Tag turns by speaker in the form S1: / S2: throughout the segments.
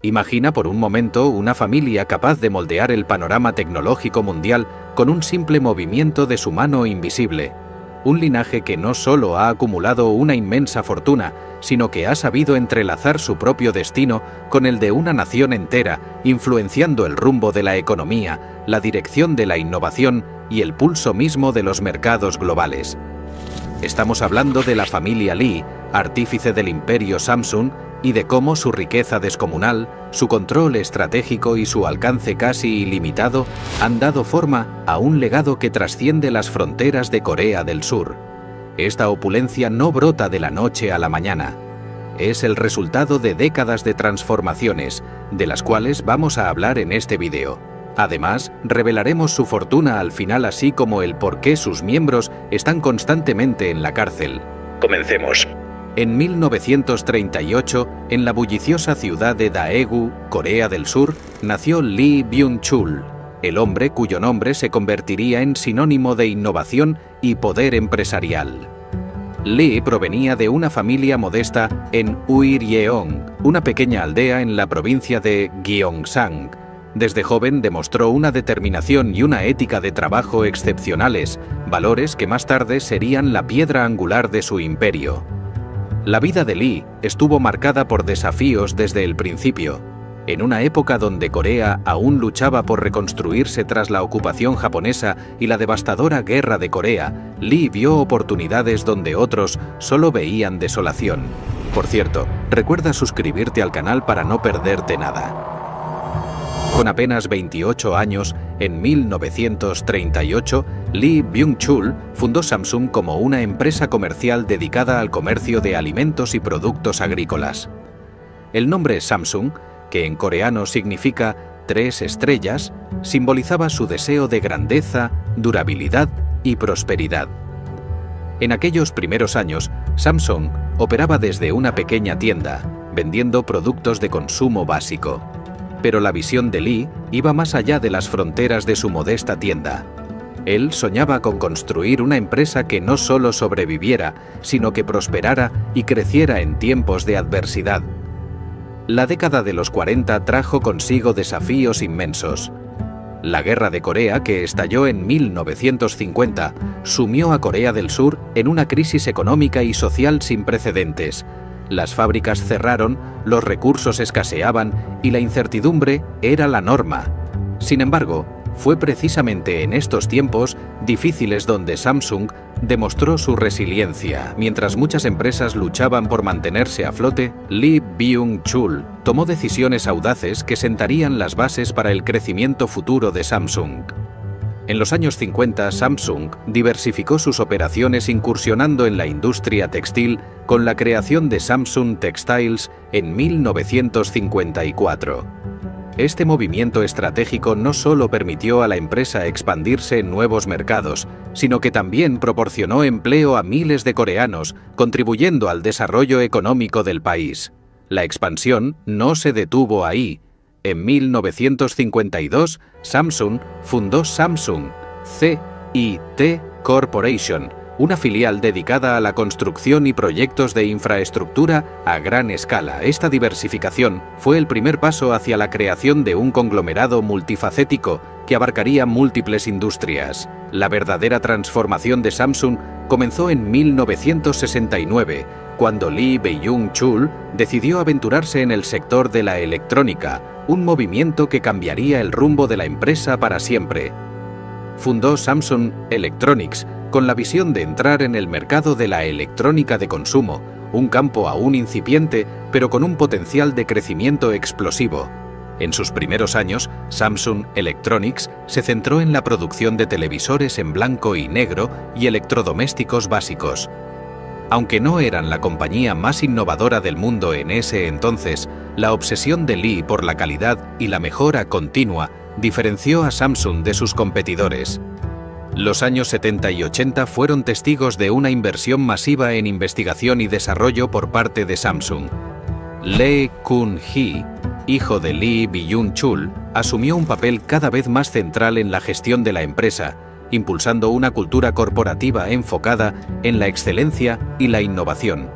S1: Imagina por un momento una familia capaz de moldear el panorama tecnológico mundial con un simple movimiento de su mano invisible. Un linaje que no solo ha acumulado una inmensa fortuna, sino que ha sabido entrelazar su propio destino con el de una nación entera, influenciando el rumbo de la economía, la dirección de la innovación y el pulso mismo de los mercados globales. Estamos hablando de la familia Lee, artífice del imperio Samsung, y de cómo su riqueza descomunal, su control estratégico y su alcance casi ilimitado han dado forma a un legado que trasciende las fronteras de Corea del Sur. Esta opulencia no brota de la noche a la mañana. Es el resultado de décadas de transformaciones, de las cuales vamos a hablar en este vídeo. Además, revelaremos su fortuna al final, así como el por qué sus miembros están constantemente en la cárcel. Comencemos. En 1938, en la bulliciosa ciudad de Daegu, Corea del Sur, nació Lee Byung-chul, el hombre cuyo nombre se convertiría en sinónimo de innovación y poder empresarial. Lee provenía de una familia modesta en Uiryeong, una pequeña aldea en la provincia de Gyeongsang. Desde joven demostró una determinación y una ética de trabajo excepcionales, valores que más tarde serían la piedra angular de su imperio. La vida de Lee estuvo marcada por desafíos desde el principio. En una época donde Corea aún luchaba por reconstruirse tras la ocupación japonesa y la devastadora Guerra de Corea, Lee vio oportunidades donde otros solo veían desolación. Por cierto, recuerda suscribirte al canal para no perderte nada. Con apenas 28 años, en 1938, Lee Byung-chul fundó Samsung como una empresa comercial dedicada al comercio de alimentos y productos agrícolas. El nombre Samsung, que en coreano significa 3 estrellas, simbolizaba su deseo de grandeza, durabilidad y prosperidad. En aquellos primeros años, Samsung operaba desde una pequeña tienda, vendiendo productos de consumo básico. Pero la visión de Lee iba más allá de las fronteras de su modesta tienda. Él soñaba con construir una empresa que no solo sobreviviera, sino que prosperara y creciera en tiempos de adversidad. La década de los 40 trajo consigo desafíos inmensos. La Guerra de Corea, que estalló en 1950, sumió a Corea del Sur en una crisis económica y social sin precedentes. Las fábricas cerraron, los recursos escaseaban y la incertidumbre era la norma. Sin embargo, fue precisamente en estos tiempos difíciles donde Samsung demostró su resiliencia. Mientras muchas empresas luchaban por mantenerse a flote, Lee Byung-chul tomó decisiones audaces que sentarían las bases para el crecimiento futuro de Samsung. En los años 50, Samsung diversificó sus operaciones incursionando en la industria textil con la creación de Samsung Textiles en 1954. Este movimiento estratégico no solo permitió a la empresa expandirse en nuevos mercados, sino que también proporcionó empleo a miles de coreanos, contribuyendo al desarrollo económico del país. La expansión no se detuvo ahí. En 1952, Samsung fundó Samsung C&T Corporation, una filial dedicada a la construcción y proyectos de infraestructura a gran escala. Esta diversificación fue el primer paso hacia la creación de un conglomerado multifacético que abarcaría múltiples industrias. La verdadera transformación de Samsung comenzó en 1969, cuando Lee Byung-chul decidió aventurarse en el sector de la electrónica, un movimiento que cambiaría el rumbo de la empresa para siempre. Fundó Samsung Electronics con la visión de entrar en el mercado de la electrónica de consumo, un campo aún incipiente, pero con un potencial de crecimiento explosivo. En sus primeros años, Samsung Electronics se centró en la producción de televisores en blanco y negro y electrodomésticos básicos. Aunque no eran la compañía más innovadora del mundo en ese entonces, la obsesión de Lee por la calidad y la mejora continua diferenció a Samsung de sus competidores. Los años 70 y 80 fueron testigos de una inversión masiva en investigación y desarrollo por parte de Samsung. Lee Kun-hee, hijo de Lee Byung-chul, asumió un papel cada vez más central en la gestión de la empresa, impulsando una cultura corporativa enfocada en la excelencia y la innovación.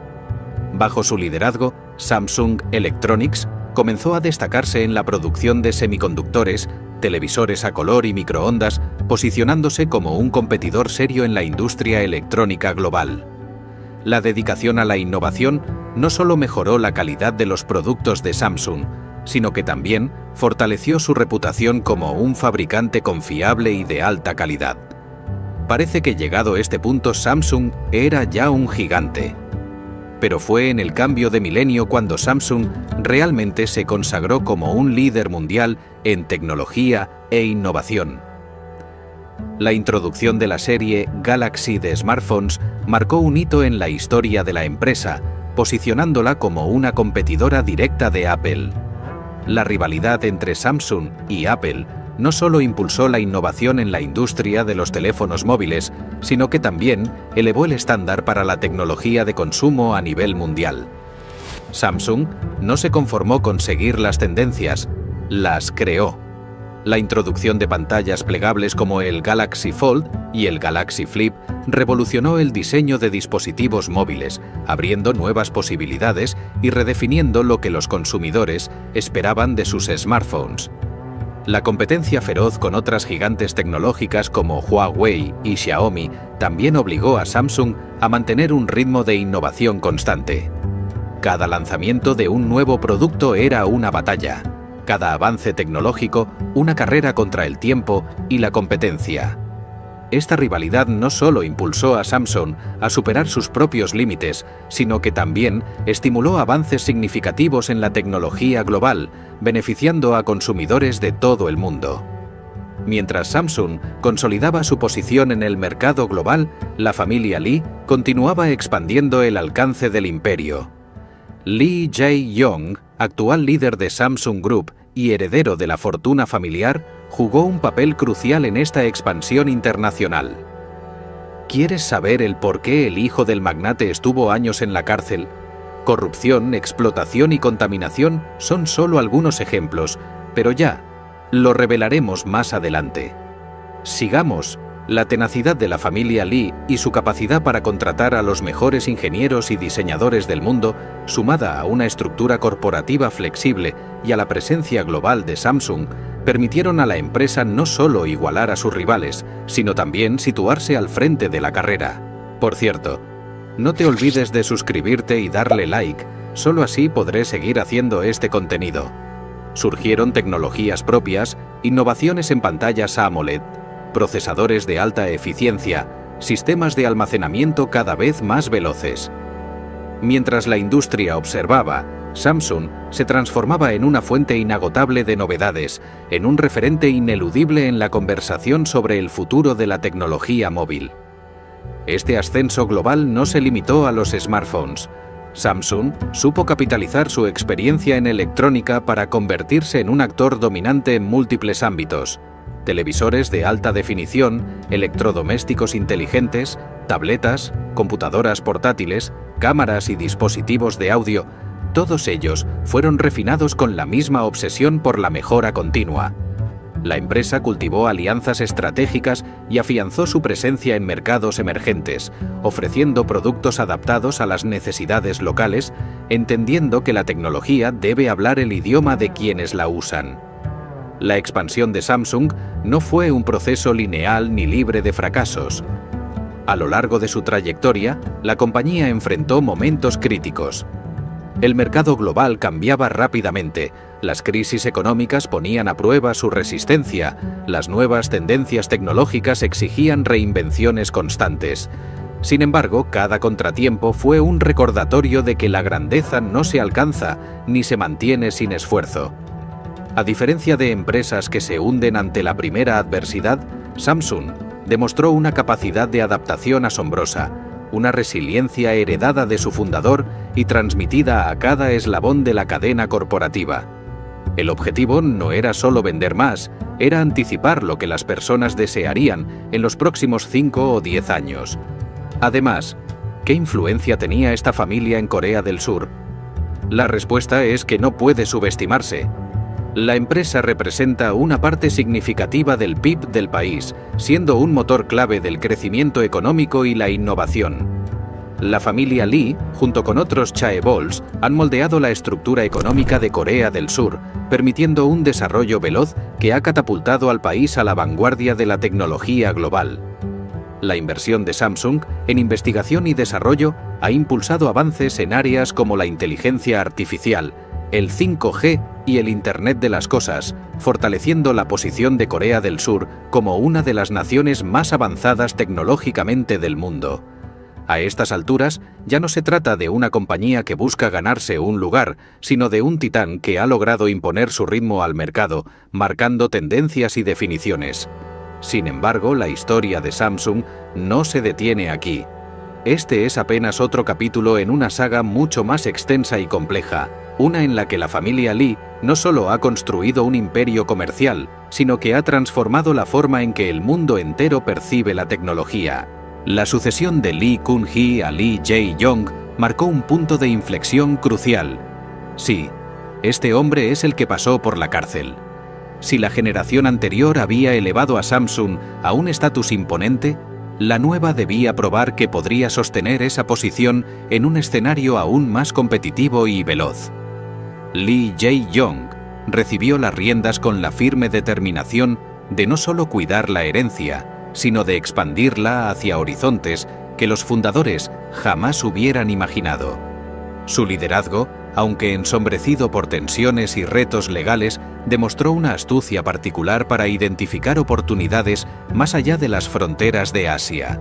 S1: Bajo su liderazgo, Samsung Electronics comenzó a destacarse en la producción de semiconductores, televisores a color y microondas, posicionándose como un competidor serio en la industria electrónica global. La dedicación a la innovación no solo mejoró la calidad de los productos de Samsung, sino que también fortaleció su reputación como un fabricante confiable y de alta calidad. Parece que llegado este punto Samsung era ya un gigante. Pero fue en el cambio de milenio cuando Samsung realmente se consagró como un líder mundial en tecnología e innovación. La introducción de la serie Galaxy de smartphones marcó un hito en la historia de la empresa, posicionándola como una competidora directa de Apple. La rivalidad entre Samsung y Apple no solo impulsó la innovación en la industria de los teléfonos móviles, sino que también elevó el estándar para la tecnología de consumo a nivel mundial. Samsung no se conformó con seguir las tendencias, las creó. La introducción de pantallas plegables como el Galaxy Fold y el Galaxy Flip revolucionó el diseño de dispositivos móviles, abriendo nuevas posibilidades y redefiniendo lo que los consumidores esperaban de sus smartphones. La competencia feroz con otras gigantes tecnológicas como Huawei y Xiaomi también obligó a Samsung a mantener un ritmo de innovación constante. Cada lanzamiento de un nuevo producto era una batalla, cada avance tecnológico una carrera contra el tiempo y la competencia. Esta rivalidad no solo impulsó a Samsung a superar sus propios límites, sino que también estimuló avances significativos en la tecnología global, beneficiando a consumidores de todo el mundo. Mientras Samsung consolidaba su posición en el mercado global, la familia Lee continuaba expandiendo el alcance del imperio. Lee Jae-yong, actual líder de Samsung Group y heredero de la fortuna familiar, jugó un papel crucial en esta expansión internacional. ¿Quieres saber el por qué el hijo del magnate estuvo años en la cárcel? Corrupción, explotación y contaminación son solo algunos ejemplos, pero ya lo revelaremos más adelante. Sigamos. La tenacidad de la familia Lee y su capacidad para contratar a los mejores ingenieros y diseñadores del mundo, sumada a una estructura corporativa flexible y a la presencia global de Samsung, permitieron a la empresa no solo igualar a sus rivales, sino también situarse al frente de la carrera. Por cierto, no te olvides de suscribirte y darle like, solo así podré seguir haciendo este contenido. Surgieron tecnologías propias, innovaciones en pantallas AMOLED, procesadores de alta eficiencia, sistemas de almacenamiento cada vez más veloces. Mientras la industria observaba, Samsung se transformaba en una fuente inagotable de novedades, en un referente ineludible en la conversación sobre el futuro de la tecnología móvil. Este ascenso global no se limitó a los smartphones. Samsung supo capitalizar su experiencia en electrónica para convertirse en un actor dominante en múltiples ámbitos: televisores de alta definición, electrodomésticos inteligentes, tabletas, computadoras portátiles, cámaras y dispositivos de audio. Todos ellos fueron refinados con la misma obsesión por la mejora continua. La empresa cultivó alianzas estratégicas y afianzó su presencia en mercados emergentes, ofreciendo productos adaptados a las necesidades locales, entendiendo que la tecnología debe hablar el idioma de quienes la usan. La expansión de Samsung no fue un proceso lineal ni libre de fracasos. A lo largo de su trayectoria, la compañía enfrentó momentos críticos. El mercado global cambiaba rápidamente, las crisis económicas ponían a prueba su resistencia, las nuevas tendencias tecnológicas exigían reinvenciones constantes. Sin embargo, cada contratiempo fue un recordatorio de que la grandeza no se alcanza ni se mantiene sin esfuerzo. A diferencia de empresas que se hunden ante la primera adversidad, Samsung demostró una capacidad de adaptación asombrosa, una resiliencia heredada de su fundador y transmitida a cada eslabón de la cadena corporativa. El objetivo no era solo vender más, era anticipar lo que las personas desearían en los próximos 5 o 10 años. Además, ¿qué influencia tenía esta familia en Corea del Sur? La respuesta es que no puede subestimarse. La empresa representa una parte significativa del PIB del país, siendo un motor clave del crecimiento económico y la innovación. La familia Lee, junto con otros chaebols, han moldeado la estructura económica de Corea del Sur, permitiendo un desarrollo veloz que ha catapultado al país a la vanguardia de la tecnología global. La inversión de Samsung en investigación y desarrollo ha impulsado avances en áreas como la inteligencia artificial, el 5G y el Internet de las Cosas, fortaleciendo la posición de Corea del Sur como una de las naciones más avanzadas tecnológicamente del mundo. A estas alturas, ya no se trata de una compañía que busca ganarse un lugar, sino de un titán que ha logrado imponer su ritmo al mercado, marcando tendencias y definiciones. Sin embargo, la historia de Samsung no se detiene aquí. Este es apenas otro capítulo en una saga mucho más extensa y compleja, una en la que la familia Lee no solo ha construido un imperio comercial, sino que ha transformado la forma en que el mundo entero percibe la tecnología. La sucesión de Lee Kun-hee a Lee Jae-yong marcó un punto de inflexión crucial. Sí, este hombre es el que pasó por la cárcel. Si la generación anterior había elevado a Samsung a un estatus imponente, la nueva debía probar que podría sostener esa posición en un escenario aún más competitivo y veloz. Lee Jae-yong recibió las riendas con la firme determinación de no solo cuidar la herencia, sino de expandirla hacia horizontes que los fundadores jamás hubieran imaginado. Su liderazgo, aunque ensombrecido por tensiones y retos legales, demostró una astucia particular para identificar oportunidades más allá de las fronteras de Asia.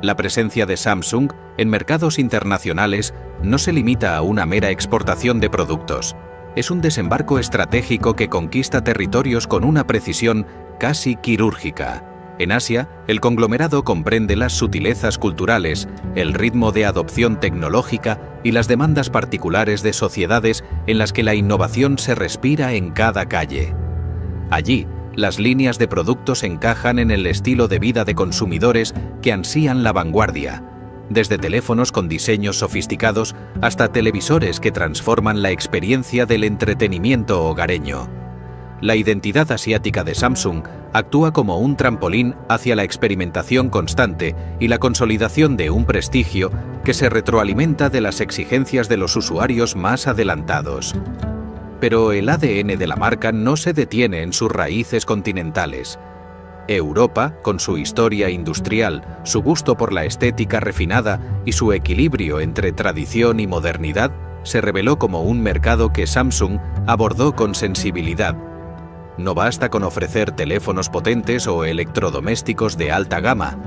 S1: La presencia de Samsung en mercados internacionales no se limita a una mera exportación de productos. Es un desembarco estratégico que conquista territorios con una precisión casi quirúrgica. En Asia, el conglomerado comprende las sutilezas culturales, el ritmo de adopción tecnológica y las demandas particulares de sociedades en las que la innovación se respira en cada calle. Allí, las líneas de productos encajan en el estilo de vida de consumidores que ansían la vanguardia, desde teléfonos con diseños sofisticados hasta televisores que transforman la experiencia del entretenimiento hogareño. La identidad asiática de Samsung actúa como un trampolín hacia la experimentación constante y la consolidación de un prestigio que se retroalimenta de las exigencias de los usuarios más adelantados. Pero el ADN de la marca no se detiene en sus raíces continentales. Europa, con su historia industrial, su gusto por la estética refinada y su equilibrio entre tradición y modernidad, se reveló como un mercado que Samsung abordó con sensibilidad. No basta con ofrecer teléfonos potentes o electrodomésticos de alta gama.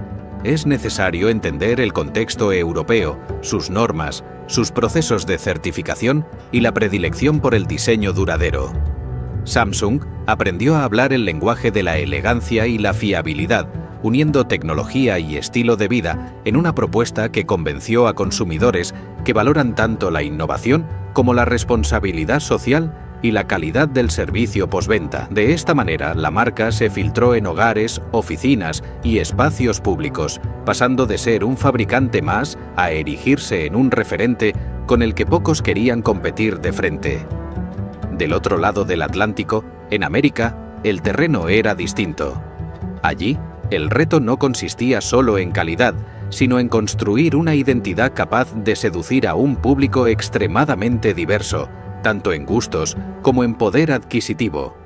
S1: Es necesario entender el contexto europeo, sus normas, sus procesos de certificación y la predilección por el diseño duradero. Samsung aprendió a hablar el lenguaje de la elegancia y la fiabilidad, uniendo tecnología y estilo de vida en una propuesta que convenció a consumidores que valoran tanto la innovación como la responsabilidad social y la calidad del servicio postventa. De esta manera, la marca se filtró en hogares, oficinas y espacios públicos, pasando de ser un fabricante más a erigirse en un referente con el que pocos querían competir de frente. Del otro lado del Atlántico, en América, el terreno era distinto. Allí, el reto no consistía solo en calidad, sino en construir una identidad capaz de seducir a un público extremadamente diverso, tanto en gustos como en poder adquisitivo.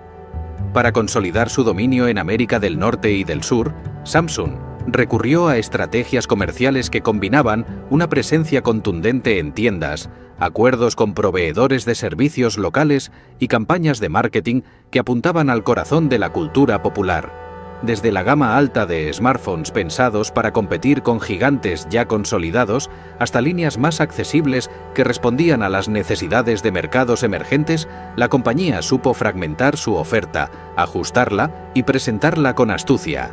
S1: Para consolidar su dominio en América del Norte y del Sur, Samsung recurrió a estrategias comerciales que combinaban una presencia contundente en tiendas, acuerdos con proveedores de servicios locales y campañas de marketing que apuntaban al corazón de la cultura popular. Desde la gama alta de smartphones pensados para competir con gigantes ya consolidados, hasta líneas más accesibles que respondían a las necesidades de mercados emergentes, la compañía supo fragmentar su oferta, ajustarla y presentarla con astucia.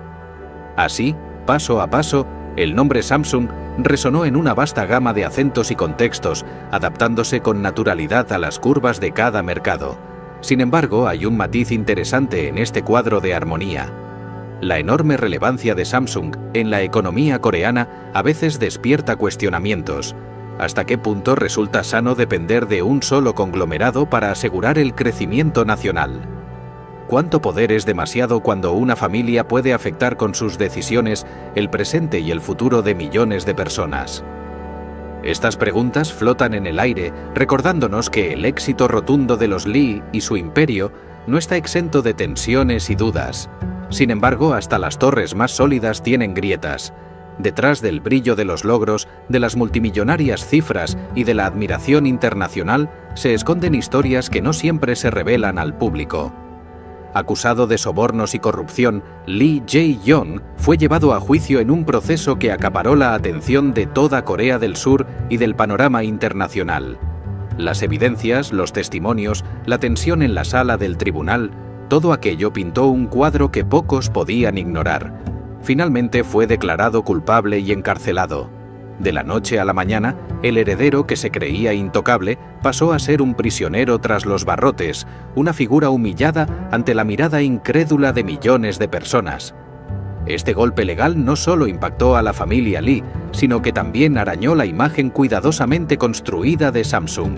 S1: Así, paso a paso, el nombre Samsung resonó en una vasta gama de acentos y contextos, adaptándose con naturalidad a las curvas de cada mercado. Sin embargo, hay un matiz interesante en este cuadro de armonía. La enorme relevancia de Samsung en la economía coreana a veces despierta cuestionamientos. ¿Hasta qué punto resulta sano depender de un solo conglomerado para asegurar el crecimiento nacional? ¿Cuánto poder es demasiado cuando una familia puede afectar con sus decisiones el presente y el futuro de millones de personas? Estas preguntas flotan en el aire, recordándonos que el éxito rotundo de los Lee y su imperio no está exento de tensiones y dudas. Sin embargo, hasta las torres más sólidas tienen grietas. Detrás del brillo de los logros, de las multimillonarias cifras y de la admiración internacional, se esconden historias que no siempre se revelan al público. Acusado de sobornos y corrupción, Lee Jae-yong fue llevado a juicio en un proceso que acaparó la atención de toda Corea del Sur y del panorama internacional. Las evidencias, los testimonios, la tensión en la sala del tribunal, todo aquello pintó un cuadro que pocos podían ignorar. Finalmente fue declarado culpable y encarcelado. De la noche a la mañana, el heredero, que se creía intocable, pasó a ser un prisionero tras los barrotes, una figura humillada ante la mirada incrédula de millones de personas. Este golpe legal no solo impactó a la familia Lee, sino que también arañó la imagen cuidadosamente construida de Samsung.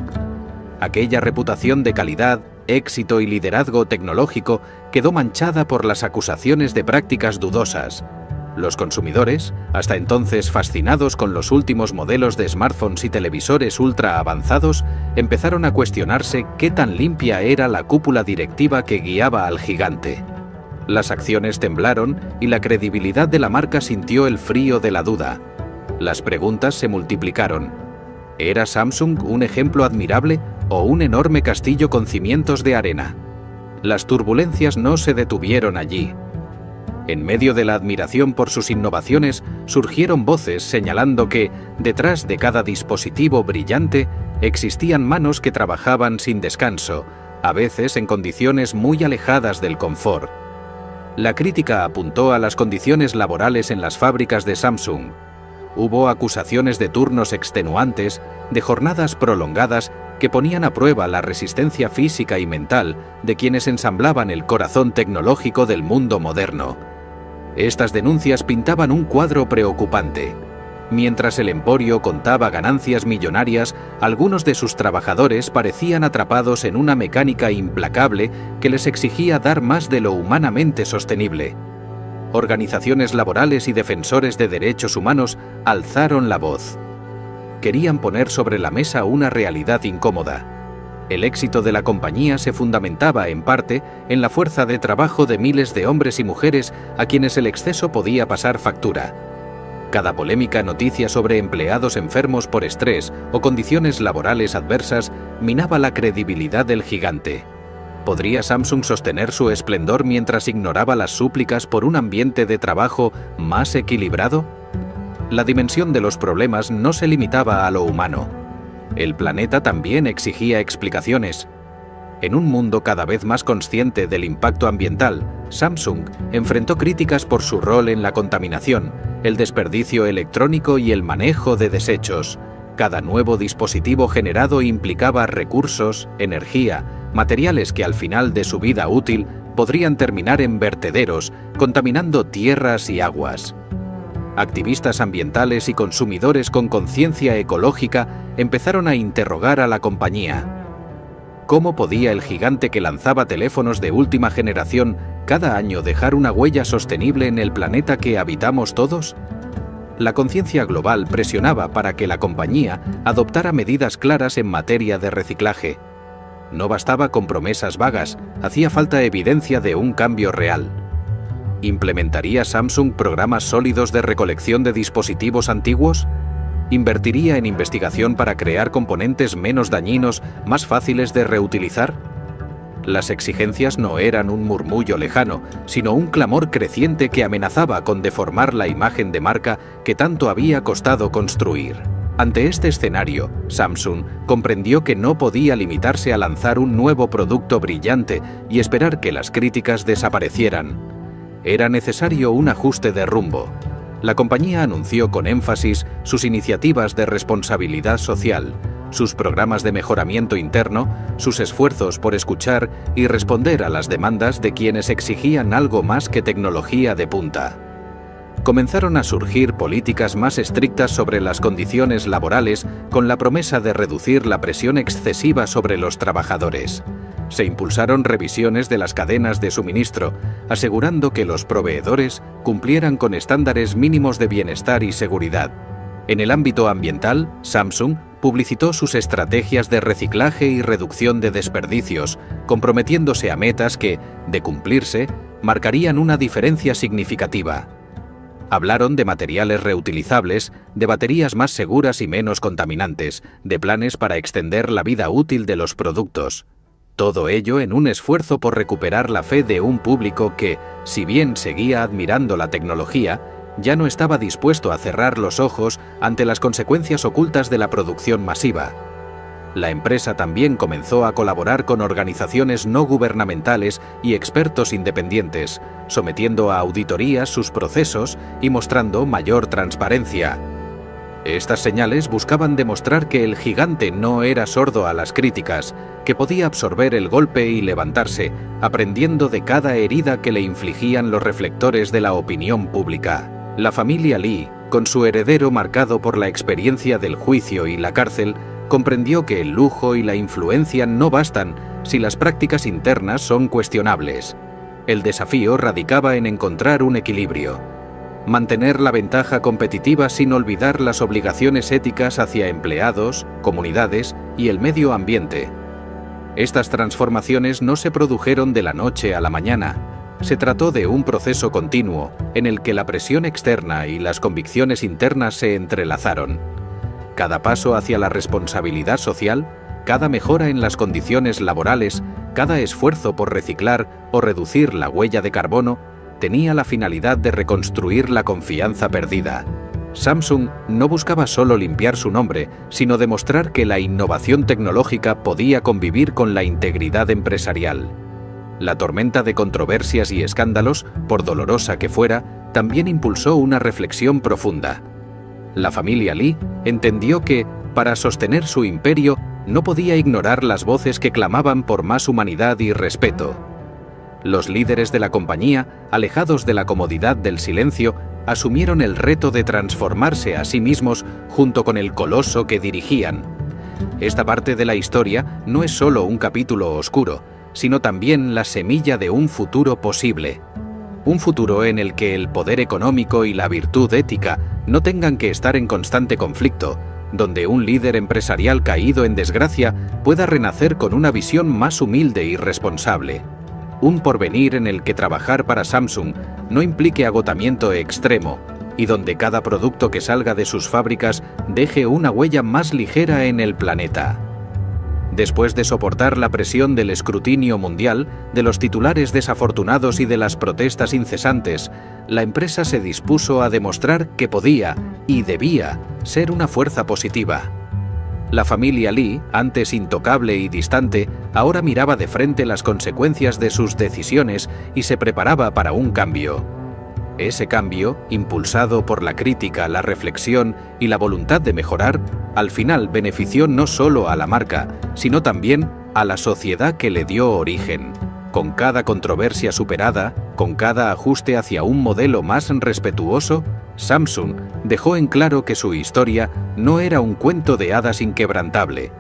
S1: Aquella reputación de calidad, éxito y liderazgo tecnológico quedó manchada por las acusaciones de prácticas dudosas. Los consumidores, hasta entonces fascinados con los últimos modelos de smartphones y televisores ultra avanzados, empezaron a cuestionarse qué tan limpia era la cúpula directiva que guiaba al gigante. Las acciones temblaron y la credibilidad de la marca sintió el frío de la duda. Las preguntas se multiplicaron. ¿Era Samsung un ejemplo admirable o un enorme castillo con cimientos de arena? Las turbulencias no se detuvieron allí. En medio de la admiración por sus innovaciones, surgieron voces señalando que, detrás de cada dispositivo brillante, existían manos que trabajaban sin descanso, a veces en condiciones muy alejadas del confort. La crítica apuntó a las condiciones laborales en las fábricas de Samsung. Hubo acusaciones de turnos extenuantes, de jornadas prolongadas que ponían a prueba la resistencia física y mental de quienes ensamblaban el corazón tecnológico del mundo moderno. Estas denuncias pintaban un cuadro preocupante. Mientras el emporio contaba ganancias millonarias, algunos de sus trabajadores parecían atrapados en una mecánica implacable que les exigía dar más de lo humanamente sostenible. Organizaciones laborales y defensores de derechos humanos alzaron la voz. Querían poner sobre la mesa una realidad incómoda. El éxito de la compañía se fundamentaba, en parte, en la fuerza de trabajo de miles de hombres y mujeres a quienes el exceso podía pasar factura. Cada polémica noticia sobre empleados enfermos por estrés o condiciones laborales adversas minaba la credibilidad del gigante. ¿Podría Samsung sostener su esplendor mientras ignoraba las súplicas por un ambiente de trabajo más equilibrado? La dimensión de los problemas no se limitaba a lo humano. El planeta también exigía explicaciones. En un mundo cada vez más consciente del impacto ambiental, Samsung enfrentó críticas por su rol en la contaminación, el desperdicio electrónico y el manejo de desechos. Cada nuevo dispositivo generado implicaba recursos, energía, materiales que al final de su vida útil podrían terminar en vertederos, contaminando tierras y aguas. Activistas ambientales y consumidores con conciencia ecológica empezaron a interrogar a la compañía. ¿Cómo podía el gigante que lanzaba teléfonos de última generación cada año dejar una huella sostenible en el planeta que habitamos todos? La conciencia global presionaba para que la compañía adoptara medidas claras en materia de reciclaje. No bastaba con promesas vagas, hacía falta evidencia de un cambio real. ¿Implementaría Samsung programas sólidos de recolección de dispositivos antiguos? ¿Invertiría en investigación para crear componentes menos dañinos, más fáciles de reutilizar? Las exigencias no eran un murmullo lejano, sino un clamor creciente que amenazaba con deformar la imagen de marca que tanto había costado construir. Ante este escenario, Samsung comprendió que no podía limitarse a lanzar un nuevo producto brillante y esperar que las críticas desaparecieran. Era necesario un ajuste de rumbo. La compañía anunció con énfasis sus iniciativas de responsabilidad social, sus programas de mejoramiento interno, sus esfuerzos por escuchar y responder a las demandas de quienes exigían algo más que tecnología de punta. Comenzaron a surgir políticas más estrictas sobre las condiciones laborales con la promesa de reducir la presión excesiva sobre los trabajadores. Se impulsaron revisiones de las cadenas de suministro, asegurando que los proveedores cumplieran con estándares mínimos de bienestar y seguridad. En el ámbito ambiental, Samsung publicitó sus estrategias de reciclaje y reducción de desperdicios, comprometiéndose a metas que, de cumplirse, marcarían una diferencia significativa. Hablaron de materiales reutilizables, de baterías más seguras y menos contaminantes, de planes para extender la vida útil de los productos. Todo ello en un esfuerzo por recuperar la fe de un público que, si bien seguía admirando la tecnología, ya no estaba dispuesto a cerrar los ojos ante las consecuencias ocultas de la producción masiva. La empresa también comenzó a colaborar con organizaciones no gubernamentales y expertos independientes, sometiendo a auditorías sus procesos y mostrando mayor transparencia. Estas señales buscaban demostrar que el gigante no era sordo a las críticas, que podía absorber el golpe y levantarse, aprendiendo de cada herida que le infligían los reflectores de la opinión pública. La familia Lee, con su heredero marcado por la experiencia del juicio y la cárcel, comprendió que el lujo y la influencia no bastan si las prácticas internas son cuestionables. El desafío radicaba en encontrar un equilibrio. Mantener la ventaja competitiva sin olvidar las obligaciones éticas hacia empleados, comunidades y el medio ambiente. Estas transformaciones no se produjeron de la noche a la mañana. Se trató de un proceso continuo en el que la presión externa y las convicciones internas se entrelazaron. Cada paso hacia la responsabilidad social, cada mejora en las condiciones laborales, cada esfuerzo por reciclar o reducir la huella de carbono, tenía la finalidad de reconstruir la confianza perdida. Samsung no buscaba solo limpiar su nombre, sino demostrar que la innovación tecnológica podía convivir con la integridad empresarial. La tormenta de controversias y escándalos, por dolorosa que fuera, también impulsó una reflexión profunda. La familia Lee entendió que, para sostener su imperio, no podía ignorar las voces que clamaban por más humanidad y respeto. Los líderes de la compañía, alejados de la comodidad del silencio, asumieron el reto de transformarse a sí mismos junto con el coloso que dirigían. Esta parte de la historia no es solo un capítulo oscuro, sino también la semilla de un futuro posible. Un futuro en el que el poder económico y la virtud ética no tengan que estar en constante conflicto, donde un líder empresarial caído en desgracia pueda renacer con una visión más humilde y responsable. Un porvenir en el que trabajar para Samsung no implique agotamiento extremo y donde cada producto que salga de sus fábricas deje una huella más ligera en el planeta. Después de soportar la presión del escrutinio mundial, de los titulares desafortunados y de las protestas incesantes, la empresa se dispuso a demostrar que podía y debía ser una fuerza positiva. La familia Lee, antes intocable y distante, ahora miraba de frente las consecuencias de sus decisiones y se preparaba para un cambio. Ese cambio, impulsado por la crítica, la reflexión y la voluntad de mejorar, al final benefició no solo a la marca, sino también a la sociedad que le dio origen. Con cada controversia superada, con cada ajuste hacia un modelo más respetuoso, Samsung dejó en claro que su historia no era un cuento de hadas inquebrantable.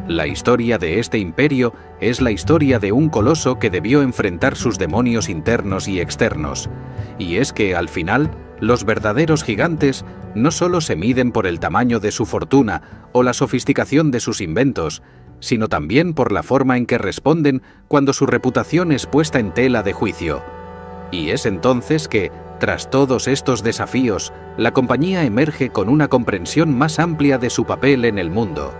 S1: La historia de este imperio es la historia de un coloso que debió enfrentar sus demonios internos y externos. Y es que, al final, los verdaderos gigantes no solo se miden por el tamaño de su fortuna o la sofisticación de sus inventos, sino también por la forma en que responden cuando su reputación es puesta en tela de juicio. Y es entonces que, tras todos estos desafíos, la compañía emerge con una comprensión más amplia de su papel en el mundo.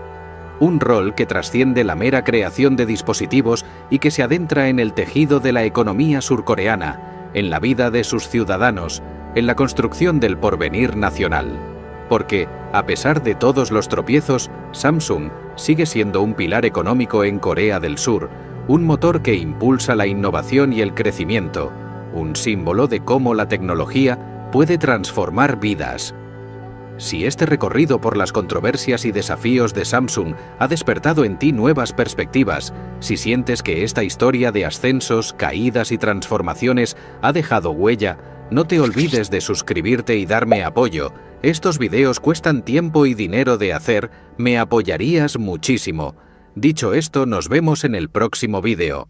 S1: Un rol que trasciende la mera creación de dispositivos y que se adentra en el tejido de la economía surcoreana, en la vida de sus ciudadanos, en la construcción del porvenir nacional. Porque, a pesar de todos los tropiezos, Samsung sigue siendo un pilar económico en Corea del Sur, un motor que impulsa la innovación y el crecimiento, un símbolo de cómo la tecnología puede transformar vidas. Si este recorrido por las controversias y desafíos de Samsung ha despertado en ti nuevas perspectivas, si sientes que esta historia de ascensos, caídas y transformaciones ha dejado huella, no te olvides de suscribirte y darme apoyo. Estos videos cuestan tiempo y dinero de hacer, me apoyarías muchísimo. Dicho esto, nos vemos en el próximo video.